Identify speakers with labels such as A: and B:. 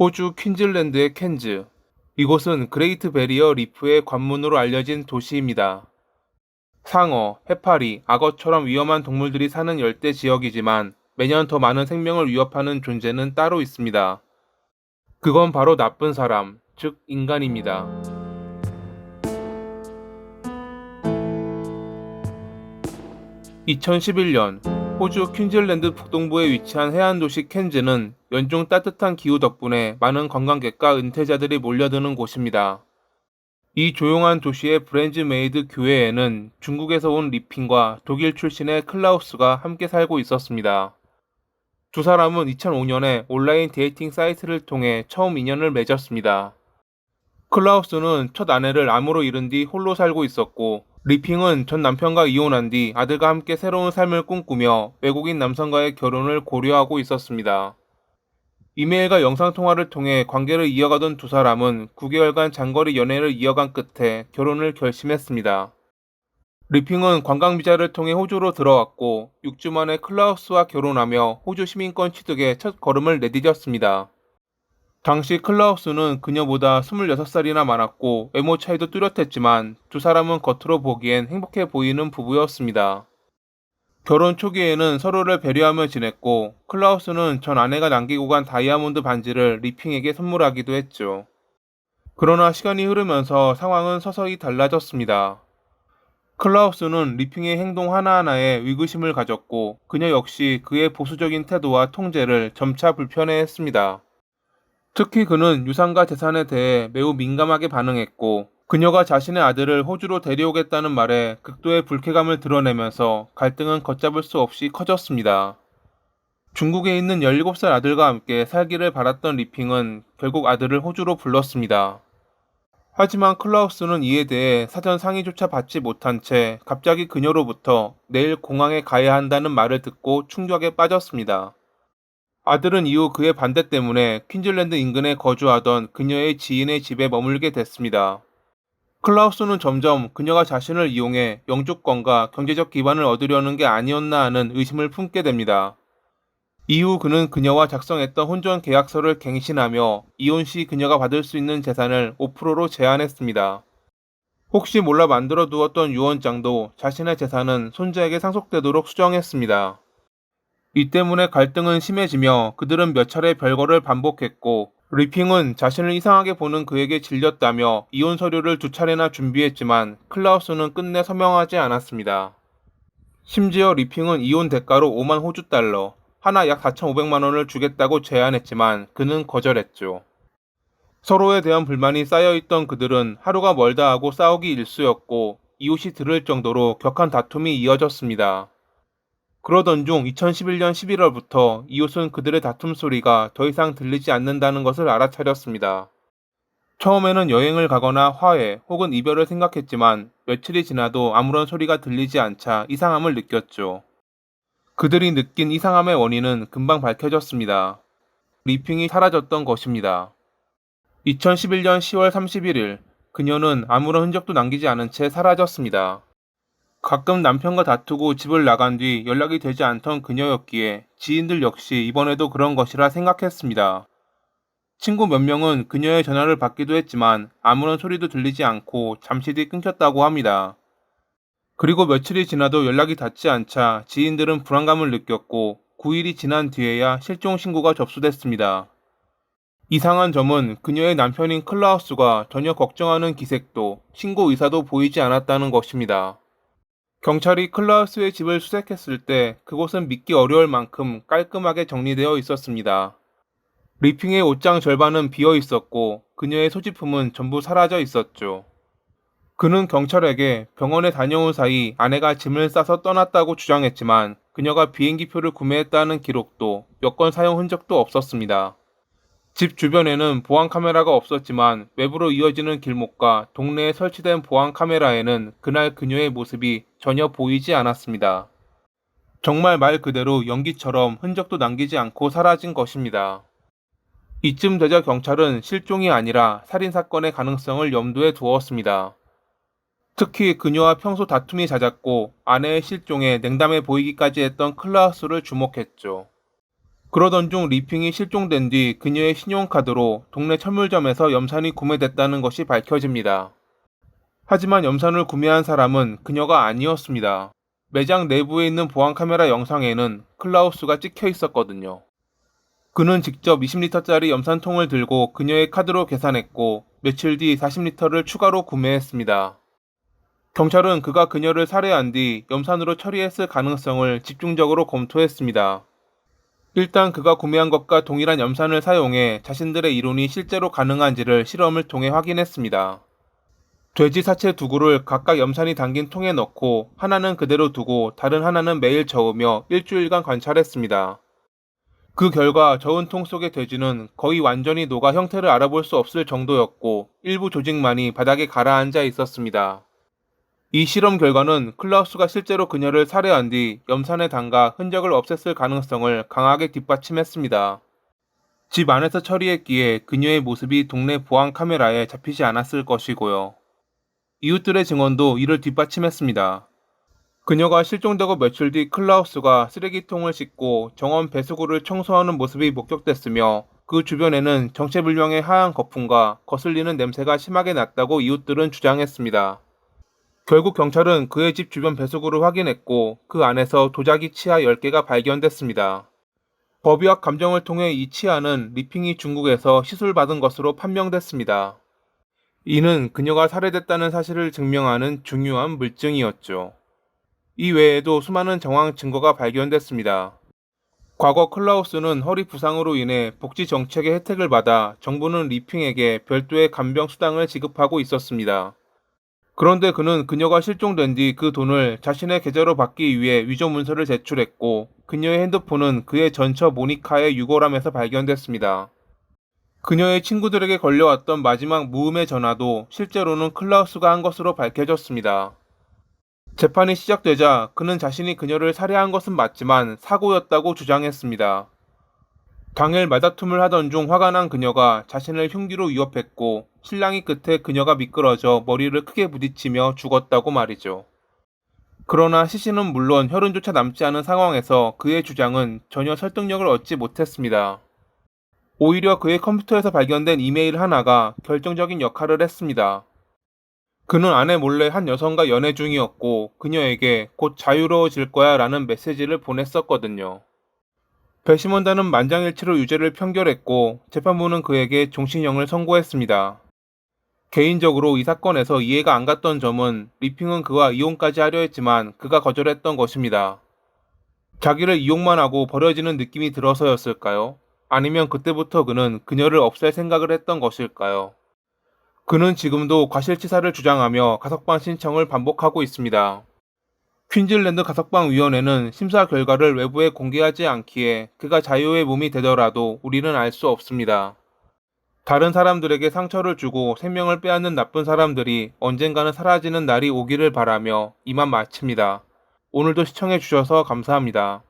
A: 호주 퀸즐랜드의 캔즈. 이곳은 그레이트 베리어 리프의 관문으로 알려진 도시입니다. 상어, 해파리, 악어처럼 위험한 동물들이 사는 열대 지역이지만 매년 더 많은 생명을 위협하는 존재는 따로 있습니다. 그건 바로 나쁜 사람, 즉 인간입니다. 2011년 호주 퀸즐랜드 북동부에 위치한 해안 도시 캔즈는 연중 따뜻한 기후 덕분에 많은 관광객과 은퇴자들이 몰려드는 곳입니다. 이 조용한 도시의 브랜즈 메이드 교회에는 중국에서 온 리핑과 독일 출신의 클라우스가 함께 살고 있었습니다. 두 사람은 2005년에 온라인 데이팅 사이트를 통해 처음 인연을 맺었습니다. 클라우스는 첫 아내를 암으로 잃은 뒤 홀로 살고 있었고, 리핑은 전 남편과 이혼한 뒤 아들과 함께 새로운 삶을 꿈꾸며 외국인 남성과의 결혼을 고려하고 있었습니다. 이메일과 영상통화를 통해 관계를 이어가던 두 사람은 9개월간 장거리 연애를 이어간 끝에 결혼을 결심했습니다. 리핑은 관광비자를 통해 호주로 들어왔고 6주 만에 클라우스와 결혼하며 호주 시민권 취득에 첫 걸음을 내디뎠습니다. 당시 클라우스는 그녀보다 26살이나 많았고 외모 차이도 뚜렷했지만 두 사람은 겉으로 보기엔 행복해 보이는 부부였습니다. 결혼 초기에는 서로를 배려하며 지냈고 클라우스는 전 아내가 남기고 간 다이아몬드 반지를 리핑에게 선물하기도 했죠. 그러나 시간이 흐르면서 상황은 서서히 달라졌습니다. 클라우스는 리핑의 행동 하나하나에 의구심을 가졌고 그녀 역시 그의 보수적인 태도와 통제를 점차 불편해했습니다. 특히 그는 유산과 재산에 대해 매우 민감하게 반응했고 그녀가 자신의 아들을 호주로 데려오겠다는 말에 극도의 불쾌감을 드러내면서 갈등은 걷잡을 수 없이 커졌습니다. 중국에 있는 17살 아들과 함께 살기를 바랐던 리핑은 결국 아들을 호주로 불렀습니다. 하지만 클라우스는 이에 대해 사전 상의조차 받지 못한 채 갑자기 그녀로부터 내일 공항에 가야 한다는 말을 듣고 충격에 빠졌습니다. 아들은 이후 그의 반대 때문에 퀸즐랜드 인근에 거주하던 그녀의 지인의 집에 머물게 됐습니다. 클라우스는 점점 그녀가 자신을 이용해 영주권과 경제적 기반을 얻으려는 게 아니었나 하는 의심을 품게 됩니다. 이후 그는 그녀와 작성했던 혼전 계약서를 갱신하며 이혼 시 그녀가 받을 수 있는 재산을 5%로 제한했습니다. 혹시 몰라 만들어 두었던 유언장도 자신의 재산은 손자에게 상속되도록 수정했습니다. 이 때문에 갈등은 심해지며 그들은 몇 차례 별거를 반복했고 리핑은 자신을 이상하게 보는 그에게 질렸다며 이혼 서류를 2차례나 준비했지만 클라우스는 끝내 서명하지 않았습니다. 심지어 리핑은 이혼 대가로 5만 호주 달러, 하나 약 4,500만 원을 주겠다고 제안했지만 그는 거절했죠. 서로에 대한 불만이 쌓여있던 그들은 하루가 멀다 하고 싸우기 일쑤였고 이웃이 들을 정도로 격한 다툼이 이어졌습니다. 그러던 중 2011년 11월부터 이웃은 그들의 다툼 소리가 더 이상 들리지 않는다는 것을 알아차렸습니다. 처음에는 여행을 가거나 화해 혹은 이별을 생각했지만 며칠이 지나도 아무런 소리가 들리지 않자 이상함을 느꼈죠. 그들이 느낀 이상함의 원인은 금방 밝혀졌습니다. 리핑이 사라졌던 것입니다. 2011년 10월 31일, 그녀는 아무런 흔적도 남기지 않은 채 사라졌습니다. 가끔 남편과 다투고 집을 나간 뒤 연락이 되지 않던 그녀였기에 지인들 역시 이번에도 그런 것이라 생각했습니다. 친구 몇 명은 그녀의 전화를 받기도 했지만 아무런 소리도 들리지 않고 잠시 뒤 끊겼다고 합니다. 그리고 며칠이 지나도 연락이 닿지 않자 지인들은 불안감을 느꼈고 9일이 지난 뒤에야 실종 신고가 접수됐습니다. 이상한 점은 그녀의 남편인 클라우스가 전혀 걱정하는 기색도 신고 의사도 보이지 않았다는 것입니다. 경찰이 클라우스의 집을 수색했을 때 그곳은 믿기 어려울 만큼 깔끔하게 정리되어 있었습니다. 리핑의 옷장 절반은 비어 있었고 그녀의 소지품은 전부 사라져 있었죠. 그는 경찰에게 병원에 다녀온 사이 아내가 짐을 싸서 떠났다고 주장했지만 그녀가 비행기표를 구매했다는 기록도 여권 사용 흔적도 없었습니다. 집 주변에는 보안 카메라가 없었지만 외부로 이어지는 길목과 동네에 설치된 보안 카메라에는 그날 그녀의 모습이 전혀 보이지 않았습니다. 정말 말 그대로 연기처럼 흔적도 남기지 않고 사라진 것입니다. 이쯤 되자 경찰은 실종이 아니라 살인사건의 가능성을 염두에 두었습니다. 특히 그녀와 평소 다툼이 잦았고 아내의 실종에 냉담해 보이기까지 했던 클라우스를 주목했죠. 그러던 중 리핑이 실종된 뒤 그녀의 신용카드로 동네 천물점에서 염산이 구매됐다는 것이 밝혀집니다. 하지만 염산을 구매한 사람은 그녀가 아니었습니다. 매장 내부에 있는 보안카메라 영상에는 클라우스가 찍혀 있었거든요. 그는 직접 20리터짜리 염산통을 들고 그녀의 카드로 계산했고 며칠 뒤 40리터를 추가로 구매했습니다. 경찰은 그가 그녀를 살해한 뒤 염산으로 처리했을 가능성을 집중적으로 검토했습니다. 일단 그가 구매한 것과 동일한 염산을 사용해 자신들의 이론이 실제로 가능한지를 실험을 통해 확인했습니다. 돼지 사체 2구를 각각 염산이 담긴 통에 넣고 하나는 그대로 두고 다른 하나는 매일 저으며 일주일간 관찰했습니다. 그 결과 저은 통 속의 돼지는 거의 완전히 녹아 형태를 알아볼 수 없을 정도였고 일부 조직만이 바닥에 가라앉아 있었습니다. 이 실험 결과는 클라우스가 실제로 그녀를 살해한 뒤 염산에 담가 흔적을 없앴을 가능성을 강하게 뒷받침했습니다. 집 안에서 처리했기에 그녀의 모습이 동네 보안 카메라에 잡히지 않았을 것이고요. 이웃들의 증언도 이를 뒷받침했습니다. 그녀가 실종되고 며칠 뒤 클라우스가 쓰레기통을 씻고 정원 배수구를 청소하는 모습이 목격됐으며 그 주변에는 정체불명의 하얀 거품과 거슬리는 냄새가 심하게 났다고 이웃들은 주장했습니다. 결국 경찰은 그의 집 주변 배수구를 확인했고 그 안에서 도자기 치아 10개가 발견됐습니다. 법의학 감정을 통해 이 치아는 리핑이 중국에서 시술받은 것으로 판명됐습니다. 이는 그녀가 살해됐다는 사실을 증명하는 중요한 물증이었죠. 이 외에도 수많은 정황 증거가 발견됐습니다. 과거 클라우스는 허리 부상으로 인해 복지 정책의 혜택을 받아 정부는 리핑에게 별도의 간병 수당을 지급하고 있었습니다. 그런데 그는 그녀가 실종된 뒤 그 돈을 자신의 계좌로 받기 위해 위조 문서를 제출했고 그녀의 핸드폰은 그의 전처 모니카의 유골함에서 발견됐습니다. 그녀의 친구들에게 걸려왔던 마지막 무음의 전화도 실제로는 클라우스가 한 것으로 밝혀졌습니다. 재판이 시작되자 그는 자신이 그녀를 살해한 것은 맞지만 사고였다고 주장했습니다. 당일 말다툼을 하던 중 화가 난 그녀가 자신을 흉기로 위협했고 실랑이 끝에 그녀가 미끄러져 머리를 크게 부딪히며 죽었다고 말이죠. 그러나 시신은 물론 혈흔조차 남지 않은 상황에서 그의 주장은 전혀 설득력을 얻지 못했습니다. 오히려 그의 컴퓨터에서 발견된 이메일 하나가 결정적인 역할을 했습니다. 그는 아내 몰래 한 여성과 연애 중이었고 그녀에게 곧 자유로워질 거야 라는 메시지를 보냈었거든요. 배심원단은 만장일치로 유죄를 판결했고 재판부는 그에게 종신형을 선고했습니다. 개인적으로 이 사건에서 이해가 안 갔던 점은 리핑은 그와 이혼까지 하려 했지만 그가 거절했던 것입니다. 자기를 이용만 하고 버려지는 느낌이 들어서였을까요? 아니면 그때부터 그는 그녀를 없앨 생각을 했던 것일까요? 그는 지금도 과실치사를 주장하며 가석방 신청을 반복하고 있습니다. 퀸즐랜드 가석방위원회는 심사 결과를 외부에 공개하지 않기에 그가 자유의 몸이 되더라도 우리는 알 수 없습니다. 다른 사람들에게 상처를 주고 생명을 빼앗는 나쁜 사람들이 언젠가는 사라지는 날이 오기를 바라며 이만 마칩니다. 오늘도 시청해주셔서 감사합니다.